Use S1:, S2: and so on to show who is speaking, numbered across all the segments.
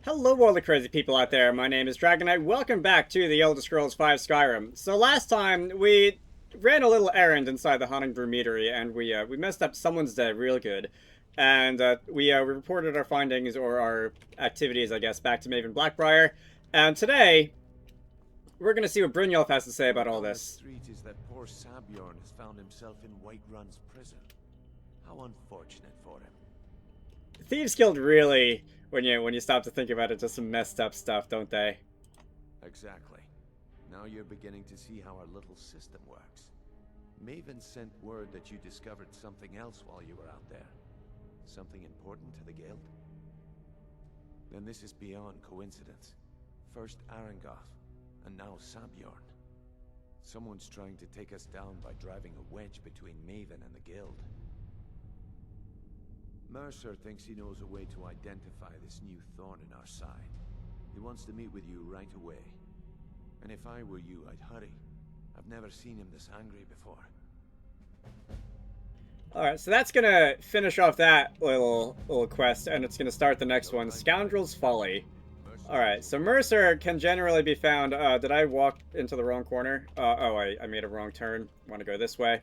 S1: Hello all the crazy people out there, my name is Dragonite, welcome back to the Elder Scrolls V Skyrim. So last time, we ran a little errand inside the Haunting Brumetery, and we messed up someone's day real good. And we reported our findings, or our activities, I guess, back to Maven Blackbriar. And today, we're gonna see what Brynjolf has to say about all this.
S2: Street is that poor Sabjorn has found himself in Whiterun's prison. How unfortunate for him.
S1: Thieves Guild really, when you stop to think about it, does some messed up stuff, don't they?
S2: Exactly. Now you're beginning to see how our little system works. Maven sent word that you discovered something else while you were out there. Something important to the guild? Then this is beyond coincidence. First Arangoth, and now Sabjorn. Someone's trying to take us down by driving a wedge between Maven and the guild. Mercer thinks he knows a way to identify this new thorn in our side. He wants to meet with you right away. And if I were you, I'd hurry. I've never seen him this angry before.
S1: Alright, so that's gonna finish off that little quest, and it's gonna start the next one, Scoundrel's Folly. Alright, so Mercer can generally be found, did I walk into the wrong corner? I made a wrong turn. Want to go this way.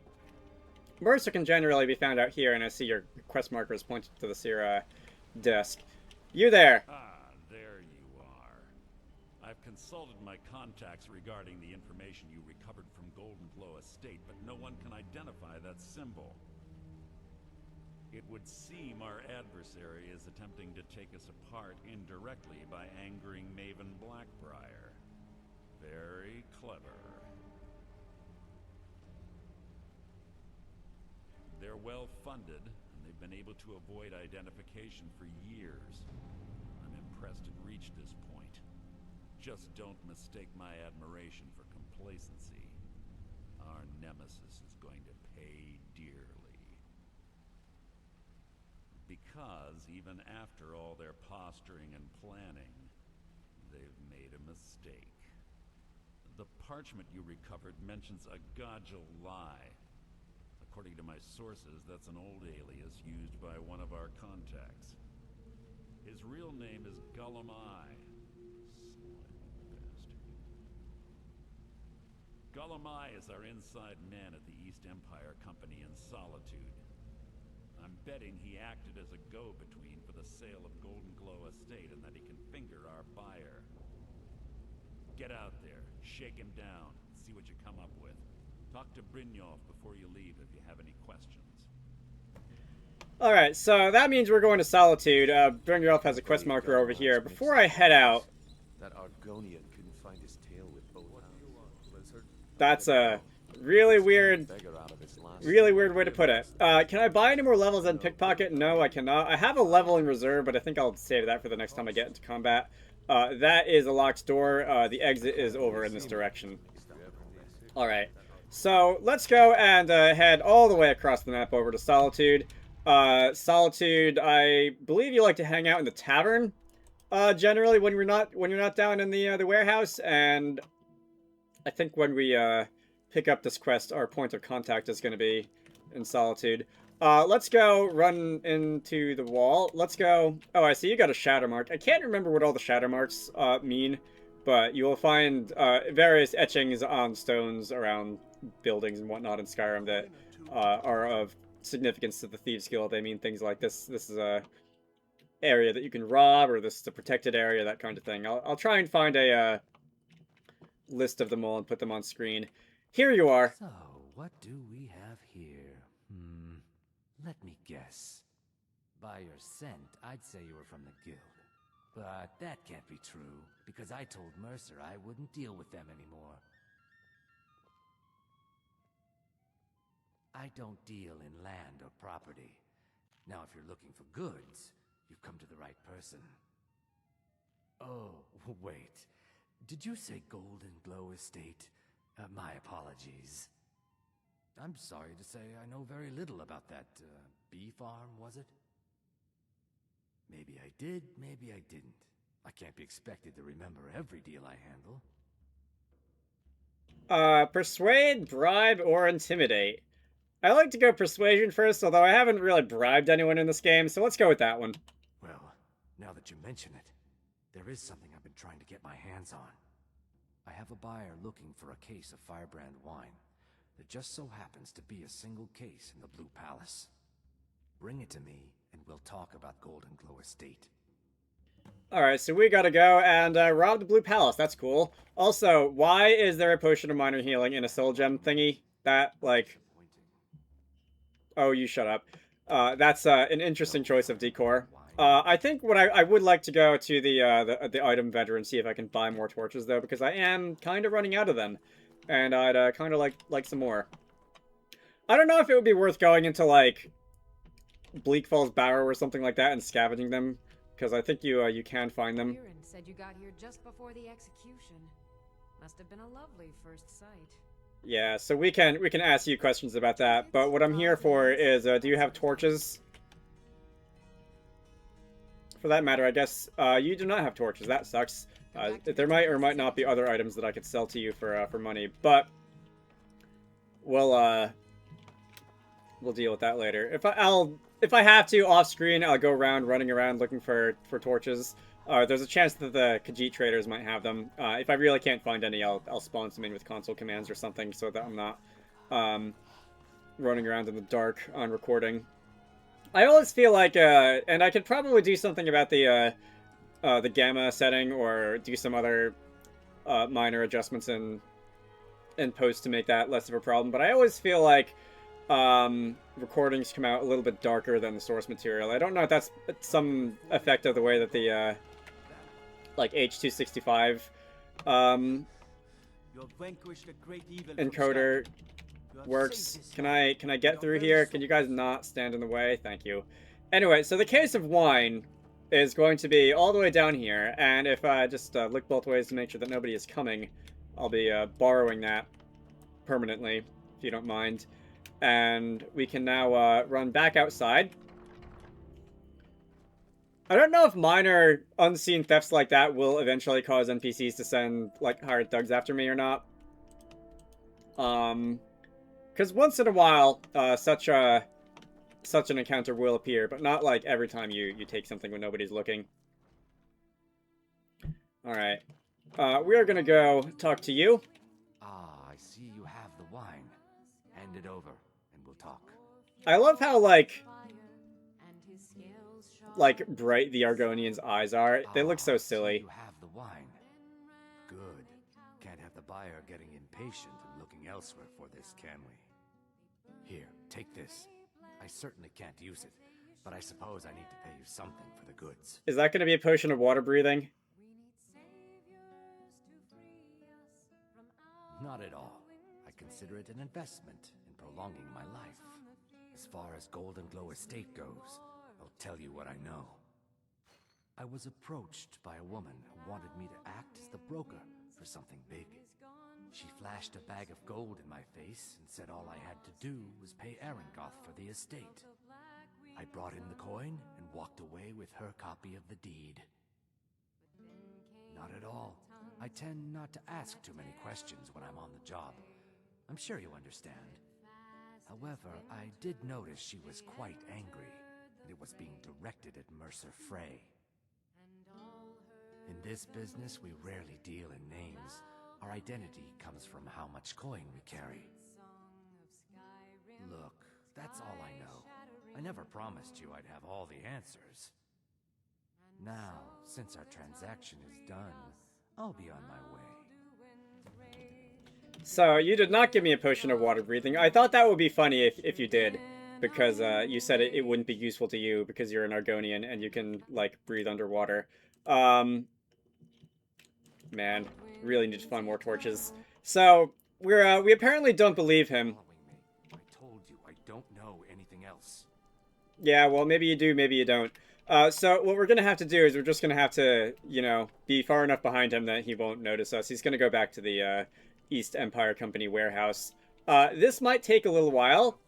S1: Mercer can generally be found out here, and I see your quest marker is pointed to the Sierra desk. You there!
S3: Ah, there you are. I've consulted my contacts regarding the information you recovered from Golden Glow Estate, but no one can identify that symbol. It would seem our adversary is attempting to take us apart indirectly by angering Maven Blackbriar. Very clever. They're well funded, and they've been able to avoid identification for years. I'm impressed it reached this point. Just don't mistake my admiration for complacency. Our nemesis is going to pay dearly. Because even after all their posturing and planning, they've made a mistake. The parchment you recovered mentions a Godgel lie. According to my sources, that's an old alias used by one of our contacts. His real name is Gullumai. Sly bastard. Gullumai is our inside man at the East Empire Company in Solitude. I'm betting he acted as a go-between for the sale of Golden Glow Estate and that he can finger our buyer. Get out there, shake him down, and see what you come up with. Talk to Brynjolf before you leave if you have any questions.
S1: Alright, so that means we're going to Solitude. Brynjolf has a quest marker over here. Before I head out...
S2: That Argonian couldn't find his tail with both hands.
S1: That's a really weird way to put it. Can I buy any more levels than Pickpocket? No, I cannot. I have a level in reserve, but I think I'll save that for the next time I get into combat. That is a locked door. The exit is over in this direction. Alright. So, let's go and head all the way across the map over to Solitude. Solitude, I believe you like to hang out in the tavern, generally when you're not down in the warehouse, and I think when we pick up this quest, our point of contact is going to be in Solitude. Let's go run into the wall. Let's go... Oh, I see you got a shadow mark. I can't remember what all the shadow marks mean, but you will find various etchings on stones around buildings and whatnot in Skyrim that are of significance to the Thieves Guild. They mean things like this is a area that you can rob, or this is a protected area, that kind of thing. I'll try and find a list of them all and put them on screen. Here you are.
S4: So, what do we have here? Let me guess. By your scent, I'd say you were from the guild. But that can't be true, because I told Mercer I wouldn't deal with them anymore. I don't deal in land or property. Now, if you're looking for goods, you've come to the right person. Oh, wait. Did you say Golden Glow Estate? My apologies. I'm sorry to say I know very little about that, bee farm, was it? Maybe I did, maybe I didn't. I can't be expected to remember every deal I handle.
S1: Persuade, bribe, or intimidate. I like to go persuasion first, although I haven't really bribed anyone in this game, so let's go with that one.
S4: Well, now that you mention it, There is something I've been trying to get my hands on. I have a buyer looking for a case of Firebrand wine. There just so happens to be a single case in the Blue Palace. Bring it to me, and we'll talk about Golden Glow Estate.
S1: Alright, so we gotta go and rob the Blue Palace. That's cool. Also, why is there a potion of minor healing in a soul gem thingy? That, like... Oh, you shut up. That's an interesting choice of decor. I think what I would like to go to the item vendor and see if I can buy more torches, though, because I am kind of running out of them. And I'd kind of like some more. I don't know if it would be worth going into, like, Bleak Falls Barrow or something like that and scavenging them. Because I think you can find them.
S5: Said you got here just before the execution. Must have been a lovely first sight.
S1: Yeah, so we can ask you questions about that. But what I'm here for is, do you have torches? For that matter, I guess you do not have torches. That sucks. There might or might not be other items that I could sell to you for money, but we'll deal with that later. If I have to off screen, I'll go around running around looking for torches. There's a chance that the Khajiit traders might have them. If I really can't find any, I'll spawn some in with console commands or something so that I'm not running around in the dark on recording. I always feel like, and I could probably do something about the gamma setting or do some other minor adjustments in post to make that less of a problem. But I always feel like recordings come out a little bit darker than the source material. I don't know if that's some effect of the way that the like H.265 encoder works. Can I get through here? Can you guys not stand in the way? Thank you. Anyway, so the case of wine is going to be all the way down here, and if I just look both ways to make sure that nobody is coming, I'll be borrowing that permanently, if you don't mind. And we can now run back outside. I don't know if minor unseen thefts like that will eventually cause NPCs to send, like, hired thugs after me or not. Because once in a while, such an encounter will appear, but not, like, every time you take something when nobody's looking. Alright. We are gonna go talk to you.
S4: Ah, I see you have the wine. Hand it over. Talk.
S1: I love how, like bright the Argonians' eyes are. They look so silly.
S4: You have the wine. Good. Can't have the buyer getting impatient and looking elsewhere for this, can we? Here, take this. I certainly can't use it, but I suppose I need to pay you something for the goods.
S1: Is that going to be a potion of water breathing?
S4: Not at all. I consider it an investment in prolonging my life. As far as Golden Glow Estate goes, I'll tell you what I know. I was approached by a woman who wanted me to act as the broker for something big. She flashed a bag of gold in my face and said all I had to do was pay Arangoth for the estate. I brought in the coin and walked away with her copy of the deed. Not at all. I tend not to ask too many questions when I'm on the job. I'm sure you understand. However, I did notice she was quite angry, and it was being directed at Mercer Frey. In this business, we rarely deal in names. Our identity comes from how much coin we carry. Look, that's all I know. I never promised you I'd have all the answers. Now, since our transaction is done, I'll be on my way.
S1: So, you did not give me a potion of water breathing. I thought that would be funny if you did. Because you said it wouldn't be useful to you because you're an Argonian and you can, like, breathe underwater. Man, really need to find more torches. So, we apparently don't believe him.
S4: I told you I don't know anything else.
S1: Yeah, well, maybe you do, maybe you don't. So what we're going to have to do is we're just going to have to, you know, be far enough behind him that he won't notice us. He's going to go back to the East Empire Company warehouse. This might take a little while,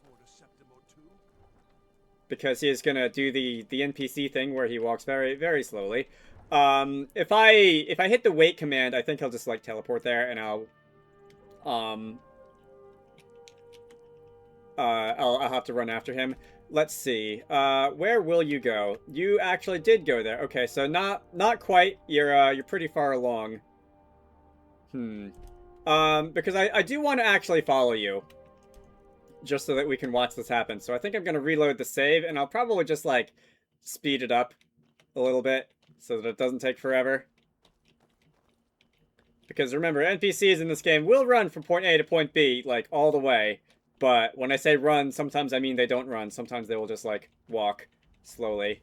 S1: because he is going to do the NPC thing where he walks very, very slowly. If I hit the wait command, I think he'll just, like, teleport there, and I'll have to run after him. Let's see. Where will you go? You actually did go there. Okay, so not quite. You're pretty far along. Because I do want to actually follow you. Just so that we can watch this happen. So I think I'm going to reload the save, and I'll probably just, like, speed it up a little bit so that it doesn't take forever. Because remember, NPCs in this game will run from point A to point B, like, all the way. But when I say run, sometimes I mean they don't run. Sometimes they will just, like, walk slowly.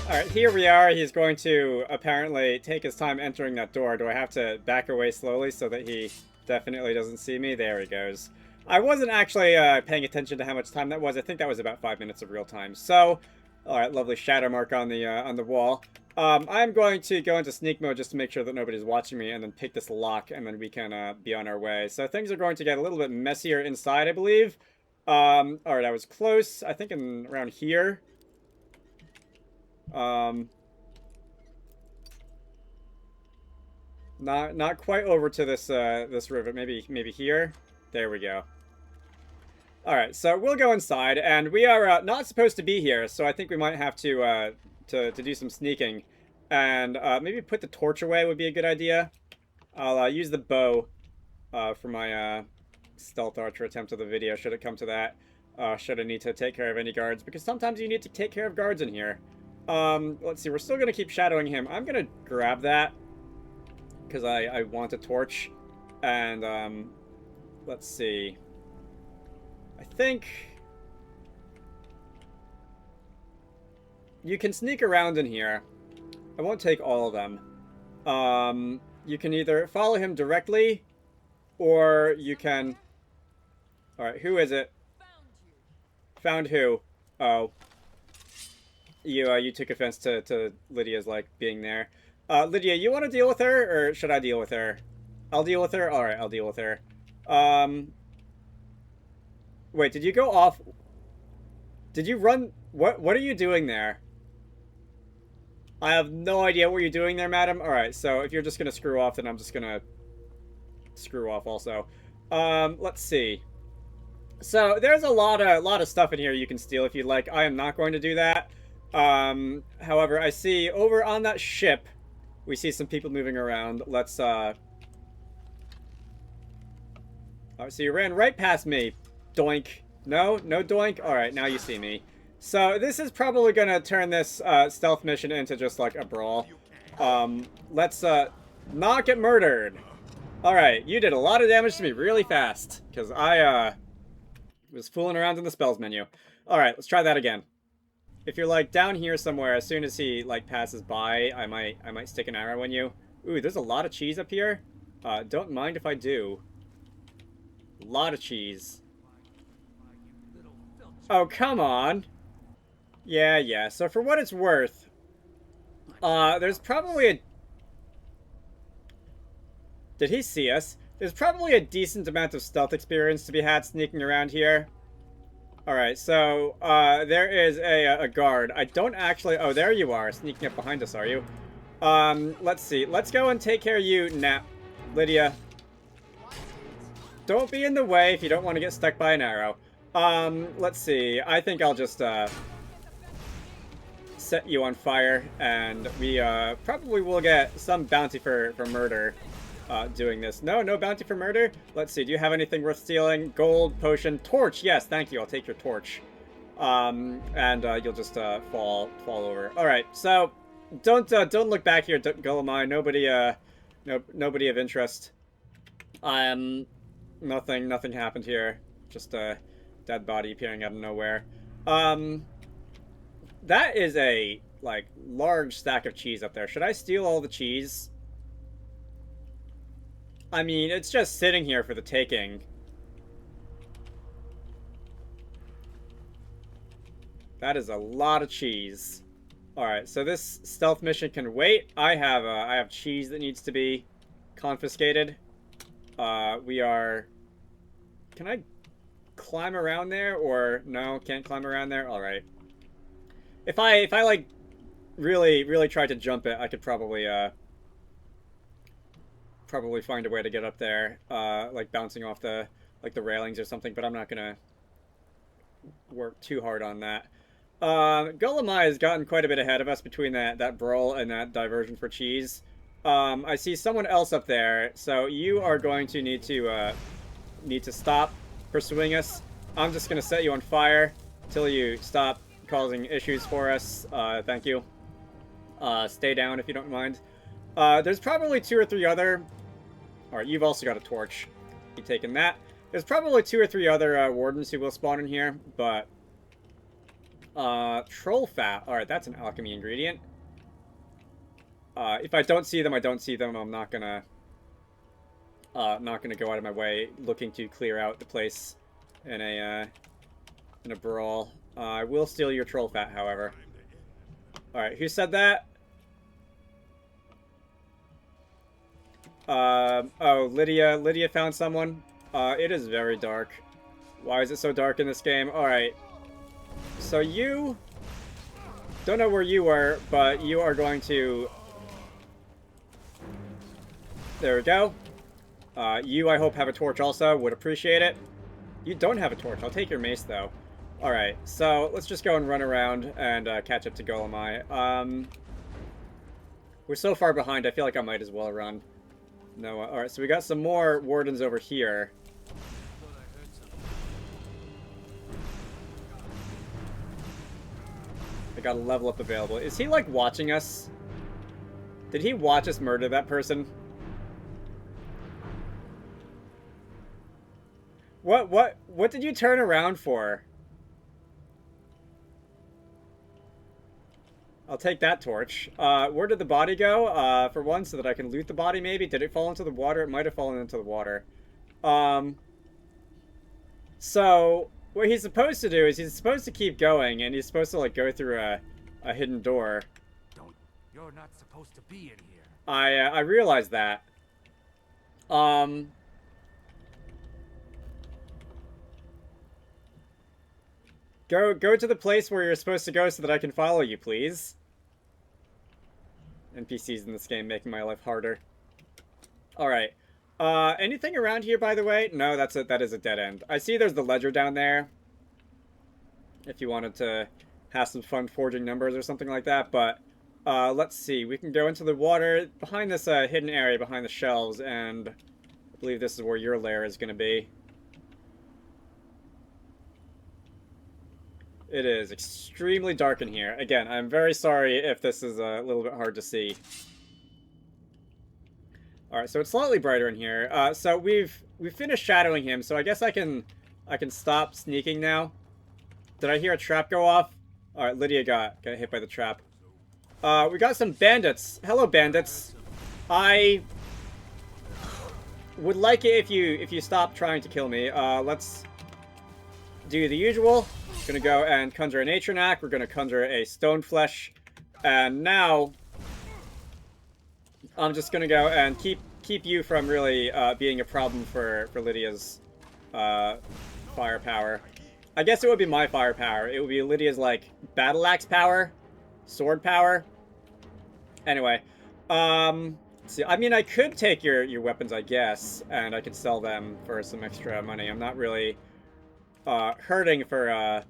S1: Alright, here we are. He's going to apparently take his time entering that door. Do I have to back away slowly so that he definitely doesn't see me? There he goes. I wasn't actually paying attention to how much time that was. I think that was about 5 minutes of real time. So, alright, lovely shadow mark on the wall. I'm going to go into sneak mode just to make sure that nobody's watching me and then pick this lock and then we can be on our way. So things are going to get a little bit messier inside, I believe. Alright, I was close. I think around here. Not quite over to this this rivet. Maybe here. There we go. All right, so we'll go inside, and we are not supposed to be here, so I think we might have to do some sneaking, and maybe put the torch away would be a good idea. I'll use the bow for my stealth archer attempt of the video. Should it come to that? Should I need to take care of any guards? Because sometimes you need to take care of guards in here. Let's see, we're still gonna keep shadowing him. I'm gonna grab that because I want a torch, and let's see. I think you can sneak around in here. I won't take all of them. You can either follow him directly, or you can. All right, who is it? Found who? Oh. You took offense to Lydia's, like, being there. Lydia, you want to deal with her, or should I deal with her? I'll deal with her? Alright, I'll deal with her. Wait, did you go off? Did you run? What are you doing there? I have no idea what you're doing there, madam. Alright, so if you're just gonna screw off, then I'm just gonna screw off also. Let's see. So, there's a lot of stuff in here you can steal if you'd like. I am not going to do that. However, I see over on that ship, we see some people moving around. Let's, Alright, so you ran right past me. Doink. No? No doink? Alright, now you see me. So, this is probably gonna turn this, stealth mission into just, like, a brawl. Let's, not get murdered. Alright, you did a lot of damage to me really fast. Because I, was fooling around in the spells menu. Alright, let's try that again. If you're, like, down here somewhere, as soon as he, like, passes by, I might stick an arrow in you. Ooh, there's a lot of cheese up here. Don't mind if I do. A lot of cheese. Oh, come on. Yeah. So for what it's worth, there's probably a... Did he see us? There's probably a decent amount of stealth experience to be had sneaking around here. Alright, so, there is a guard. I don't actually... Oh, there you are, sneaking up behind us, are you? Let's see. Let's go and take care of you now. Lydia. Don't be in the way if you don't want to get stuck by an arrow. Let's see. I think I'll just, set you on fire, and we, probably will get some bounty for murder. doing this. No bounty for murder. Let's see. Do you have anything worth stealing? Gold, potion, torch. Yes, thank you. I'll take your torch. And you'll just fall over. All right. So don't look back here, Gulamai. Nobody of interest. Nothing happened here. Just a dead body appearing out of nowhere. That is a like large stack of cheese up there. Should I steal all the cheese? I mean, it's just sitting here for the taking. That is a lot of cheese. All right, so this stealth mission can wait. I have cheese that needs to be confiscated. Can I climb around there or no? Can't climb around there. All right. If I like really tried to jump it, I could probably find a way to get up there, like bouncing off the railings or something. But I'm not gonna work too hard on that. Gulamai has gotten quite a bit ahead of us between that brawl and that diversion for cheese. I see someone else up there, so you are going to need to stop pursuing us. I'm just gonna set you on fire till you stop causing issues for us. Thank you. Stay down if you don't mind. There's probably 2 or 3 other... Alright, you've also got a torch. You taking that. There's probably 2 or 3 other wardens who will spawn in here, but... troll fat. Alright, that's an alchemy ingredient. If I don't see them, I don't see them. I'm not gonna go out of my way looking to clear out the place in a brawl. I will steal your troll fat, however. Alright, who said that? Oh, Lydia. Lydia found someone. It is very dark. Why is it so dark in this game? Alright. So you... Don't know where you were, but you are going to... There we go. You, I hope, have a torch also. Would appreciate it. You don't have a torch. I'll take your mace, though. Alright, so let's just go and run around and catch up to Gulamai. We're so far behind, I feel like I might as well run. No, alright, so we got some more wardens over here. I got a level up available. Is he, like, watching us? Did he watch us murder that person? What did you turn around for? I'll take that torch. Where did the body go? For one, so that I can loot the body, maybe? Did it fall into the water? It might have fallen into the water. So, what he's supposed to do is he's supposed to keep going, and he's supposed to, like, go through a hidden door.
S4: You're not supposed to be in here.
S1: I realized that. Go to the place where you're supposed to go so that I can follow you, please. NPCs in this game making my life harder. Alright. Anything around here, by the way? No, that is a dead end. I see there's the ledger down there. If you wanted to have some fun forging numbers or something like that, but... let's see. We can go into the water behind this hidden area behind the shelves, and I believe this is where your lair is going to be. It is extremely dark in here. Again, I'm very sorry if this is a little bit hard to see. Alright, so it's slightly brighter in here. So we've finished shadowing him, so I guess I can stop sneaking now. Did I hear a trap go off? Alright, Lydia got hit by the trap. We got some bandits. Hello, bandits. I would like it if you stop trying to kill me. Let's do the usual. Gonna go and conjure a nature knack. We're gonna conjure a stone flesh. And now I'm just gonna go and keep you from really being a problem for Lydia's firepower. I guess it would be my firepower. It would be Lydia's, like, battle axe power, sword power. Anyway, see, I mean, I could take your weapons, I guess, and I could sell them for some extra money. I'm not really hurting for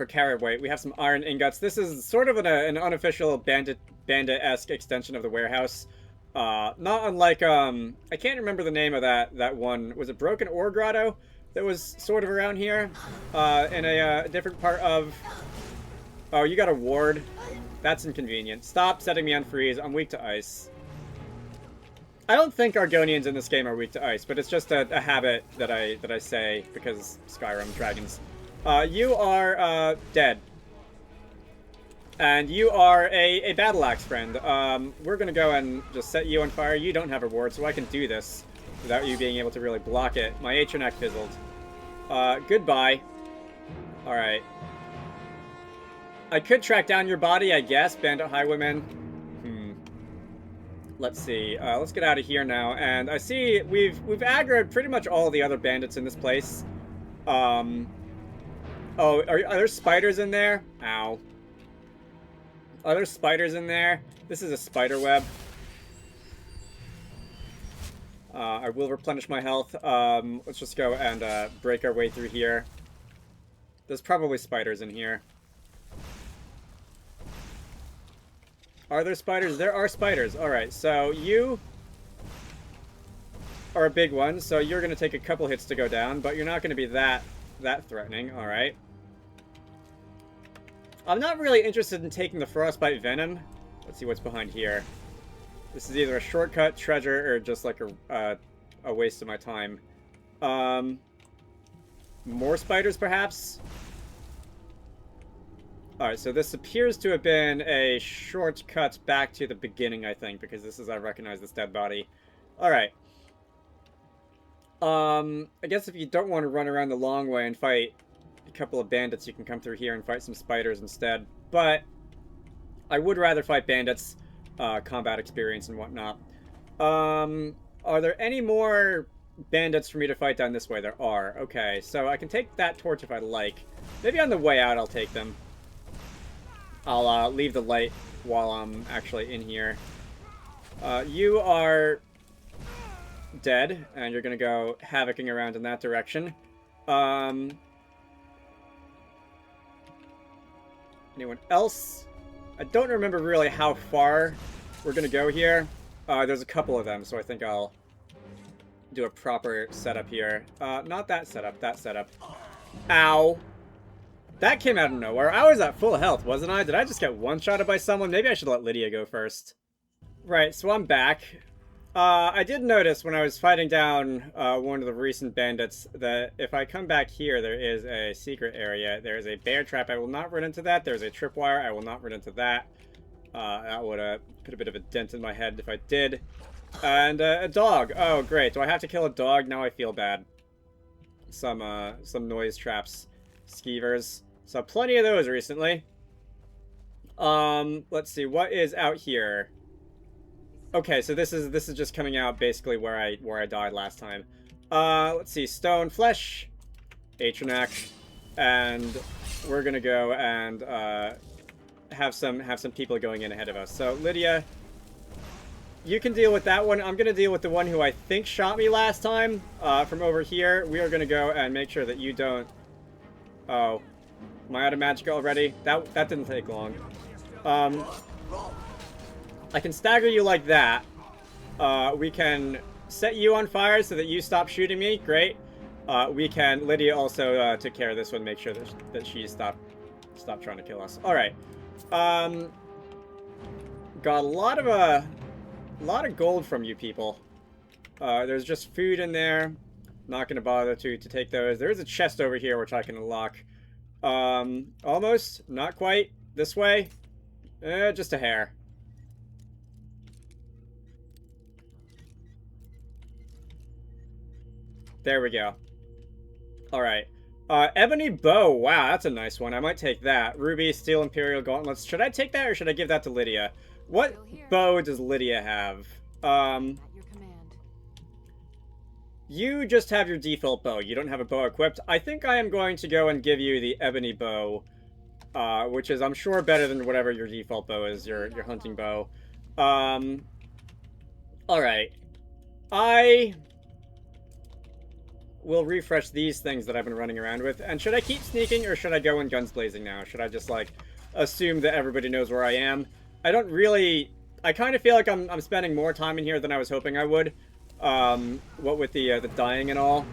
S1: carat weight. We have some iron ingots. This is sort of an unofficial bandit-esque extension of the warehouse. Not unlike, I can't remember the name of that one. Was it Broken Ore Grotto? That was sort of around here, in a different part of... Oh, you got a ward. That's inconvenient. Stop setting me on freeze. I'm weak to ice. I don't think Argonians in this game are weak to ice, but it's just a habit that I say because Skyrim dragons. You are dead, and you are a battle axe friend. We're gonna go and just set you on fire. You don't have a ward, so I can do this without you being able to really block it. My Atronach fizzled. Goodbye. All right. I could track down your body, I guess, Bandit Highwayman. Let's see. Let's get out of here now. And I see we've aggroed pretty much all the other bandits in this place. Oh, are there spiders in there? Ow. Are there spiders in there? This is a spider web. I will replenish my health. Let's just go and break our way through here. There's probably spiders in here. Are there spiders? There are spiders. Alright, so you are a big one, so you're going to take a couple hits to go down, but you're not going to be that threatening. Alright. I'm not really interested in taking the Frostbite Venom. Let's see what's behind here. This is either a shortcut, treasure, or just like a waste of my time. More spiders, perhaps? Alright, so this appears to have been a shortcut back to the beginning, I think, because this is, I recognize this dead body. Alright. I guess if you don't want to run around the long way and fight a couple of bandits, you can come through here and fight some spiders instead. But I would rather fight bandits, combat experience and whatnot. Are there any more bandits for me to fight down this way? There are. Okay, so I can take that torch if I like. Maybe on the way out I'll take them. I'll leave the light while I'm actually in here. You are dead, and you're going to go havocing around in that direction. Anyone else? I don't remember really how far we're going to go here. There's a couple of them, so I think I'll do a proper setup here. Not that setup, that setup. Ow. That came out of nowhere. I was at full health, wasn't I? Did I just get one-shotted by someone? Maybe I should let Lydia go first. Right, so I'm back. I did notice when I was fighting down one of the recent bandits that if I come back here, there is a secret area. There is a bear trap. I will not run into that. There's a tripwire. I will not run into that. That would put a bit of a dent in my head if I did. And a dog. Oh, great. Do I have to kill a dog? Now I feel bad. Some noise traps. Skeevers. Saw plenty of those recently. Let's see. What is out here? Okay, so this is just coming out basically where I died last time. Let's see, stone, flesh, Atronach, and we're gonna go and have some people going in ahead of us. So Lydia, you can deal with that one. I'm gonna deal with the one who I think shot me last time from over here. We are gonna go and make sure that you don't. Oh, am I out of magic already? That didn't take long. I can stagger you like that. We can set you on fire so that you stop shooting me. Great. We can... Lydia also took care of this one. Make sure that she stop trying to kill us. All right. Got a lot of gold from you people. There's just food in there. Not going to bother to take those. There is a chest over here which I can unlock. Almost. Not quite. This way. Just a hair. There we go. Alright. Ebony bow. Wow, that's a nice one. I might take that. Ruby, steel, imperial gauntlets. Should I take that or should I give that to Lydia? What bow does Lydia have?
S5: At your command.
S1: You just have your default bow. You don't have a bow equipped. I think I am going to go and give you the ebony bow. Which is, I'm sure, better than whatever your default bow is. Your hunting bow. Alright. We'll refresh these things that I've been running around with. And should I keep sneaking or should I go in guns blazing now? Should I just, like, assume that everybody knows where I am? I don't really... I kind of feel like I'm spending more time in here than I was hoping I would. What with the dying and all.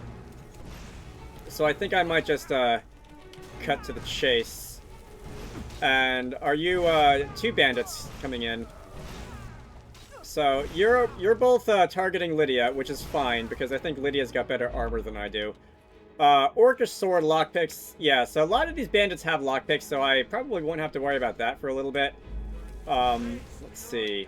S1: So I think I might just cut to the chase. And are you 2 bandits coming in? So you're both targeting Lydia, which is fine because I think Lydia's got better armor than I do. Orcish sword lockpicks. Yeah, so a lot of these bandits have lockpicks, so I probably won't have to worry about that for a little bit. Let's see.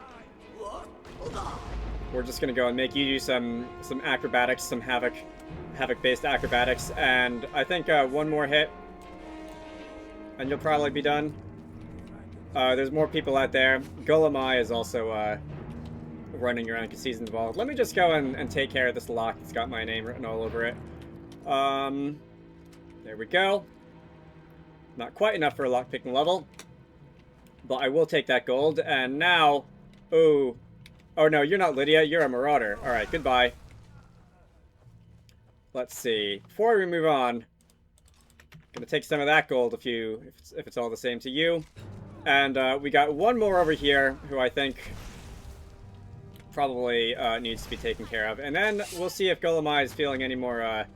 S1: We're just gonna go and make you do some acrobatics, some havoc-based acrobatics, and I think one more hit, and you'll probably be done. There's more people out there. Golemai is also running around because he's involved. Let me just go and take care of this lock that's got my name written all over it. There we go. Not quite enough for a lockpicking level, but I will take that gold. And now, oh no, you're not Lydia. You're a marauder. All right, goodbye. Let's see. Before we move on, gonna take some of that gold if it's all the same to you. And we got one more over here who I think probably needs to be taken care of. And then we'll see if Golemai is feeling any more,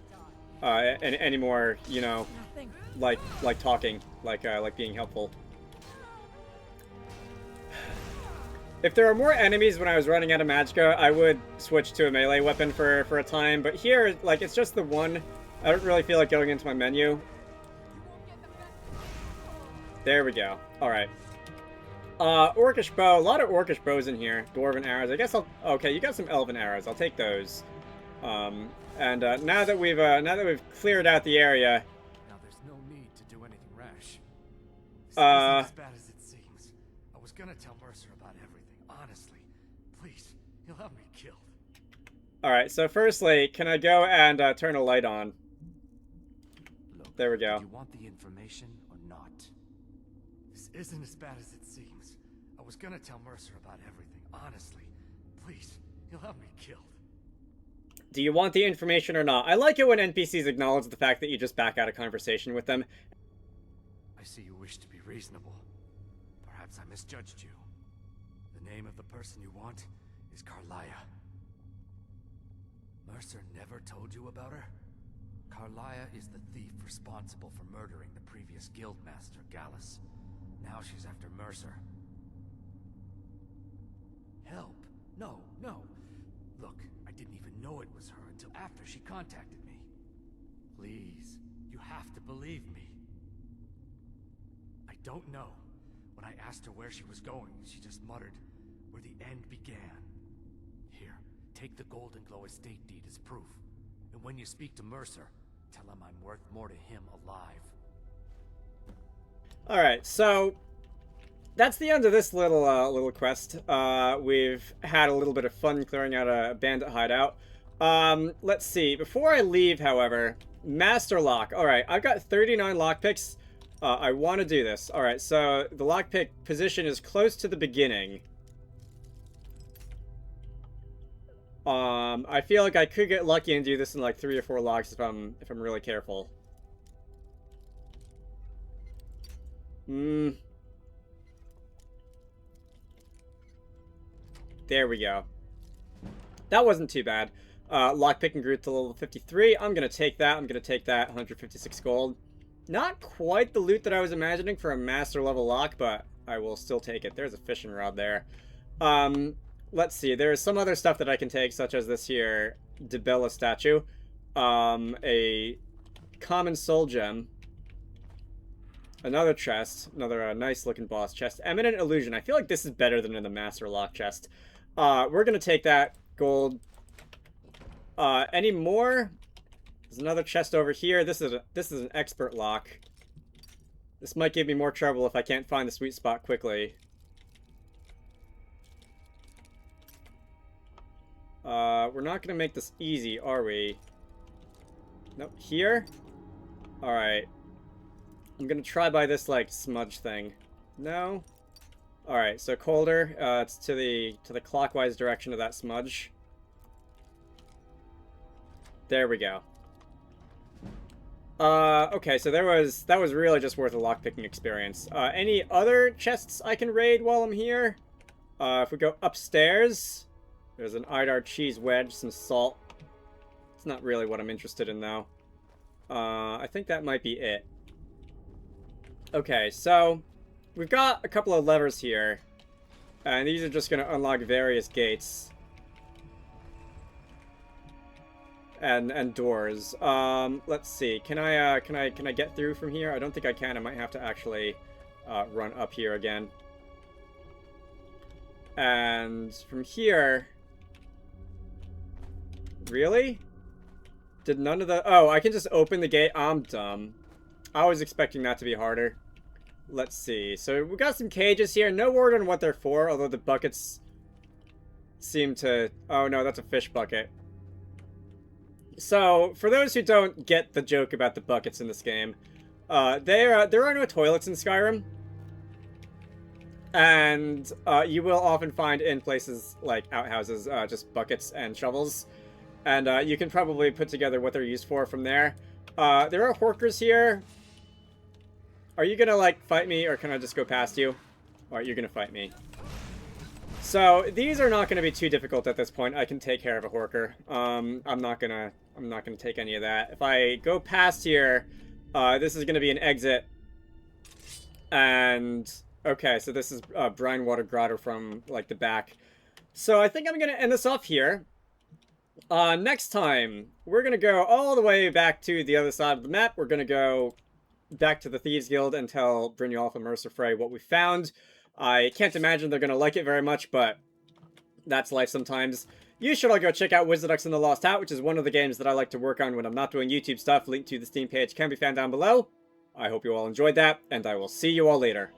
S1: you know, like talking, like being helpful. If there are more enemies when I was running out of magicka, I would switch to a melee weapon for a time. But here, like, it's just the one. I don't really feel like going into my menu. There we go. All right. Orcish bow. A lot of orcish bows in here. Dwarven arrows. I guess I'll. Okay, you got some elven arrows. I'll take those. And now that we've cleared out the area.
S4: Now there's no need to do anything rash. This isn't as bad as it seems. I was gonna tell Mercer about everything. Honestly, please, he'll have me killed.
S1: All right. So firstly, can I go and turn a light on?
S4: Look,
S1: there we go.
S4: Do you want the information or not? This isn't as bad as it seems. I was gonna tell Mercer about everything. Honestly, please, he'll have me killed.
S1: Do you want the information or not? I like it when NPCs acknowledge the fact that you just back out of conversation with them.
S4: I see you wish to be reasonable. Perhaps I misjudged you. The name of the person you want is Carlia. Mercer never told you about her? Carlia is the thief responsible for murdering the previous guildmaster, Gallus. Now she's after Mercer. Help? No. Look, I didn't even know it was her until after she contacted me. Please, you have to believe me. I don't know. When I asked her where she was going, she just muttered, "Where the end began." Here, take the Golden Glow estate deed as proof. And when you speak to Mercer, tell him I'm worth more to him alive.
S1: Alright, so that's the end of this little quest. We've had a little bit of fun clearing out a bandit hideout. Let's see. Before I leave, however, Master Lock. Alright, I've got 39 lockpicks. I want to do this. Alright, so the lockpick position is close to the beginning. I feel like I could get lucky and do this in like 3 or 4 locks if I'm really careful. There we go. That wasn't too bad. Lockpicking grew to level 53. I'm gonna take that. 156 gold. Not quite the loot that I was imagining for a master level lock, but I will still take it. There's a fishing rod there. Let's see. There's some other stuff that I can take, such as this here Debella statue. A common soul gem. Another chest. Another nice looking boss chest. Eminent illusion. I feel like this is better than in the master lock chest. We're gonna take that gold. Any more? There's another chest over here. This is an expert lock. This might give me more trouble if I can't find the sweet spot quickly. We're not gonna make this easy, are we? Nope. Here? Alright. I'm gonna try by this, like, smudge thing. No? Alright, so colder. It's to the clockwise direction of that smudge. There we go. Okay, so that was really just worth a lockpicking experience. Any other chests I can raid while I'm here? If we go upstairs, there's an Idar cheese wedge, some salt. It's not really what I'm interested in, though. I think that might be it. Okay, so we've got a couple of levers here, and these are just going to unlock various gates and doors. Let's see. Can I get through from here? I don't think I can. I might have to actually run up here again. And from here, really? Did none of the... Oh, I can just open the gate? I'm dumb. I was expecting that to be harder. Let's see. So we got some cages here. No word on what they're for, although the buckets seem to... Oh no, that's a fish bucket. So, for those who don't get the joke about the buckets in this game, there are no toilets in Skyrim. And you will often find in places like outhouses just buckets and shovels. And you can probably put together what they're used for from there. There are horkers here. Are you gonna, like, fight me, or can I just go past you? Alright, you're gonna fight me. So, these are not gonna be too difficult at this point. I can take care of a horker. I'm not gonna take any of that. If I go past here, this is gonna be an exit. And... Okay, so this is Brine Water Grotto from, like, the back. So I think I'm going to end this off here. Next time, we're going to go all the way back to the other side of the map. We're going to go back to the Thieves Guild and tell Brynjolf and Mercer Frey what we found. I can't imagine they're going to like it very much, but that's life sometimes. You should all go check out Wizarducks and the Lost Hat, which is one of the games that I like to work on when I'm not doing YouTube stuff. Link to the Steam page can be found down below. I hope you all enjoyed that, and I will see you all later.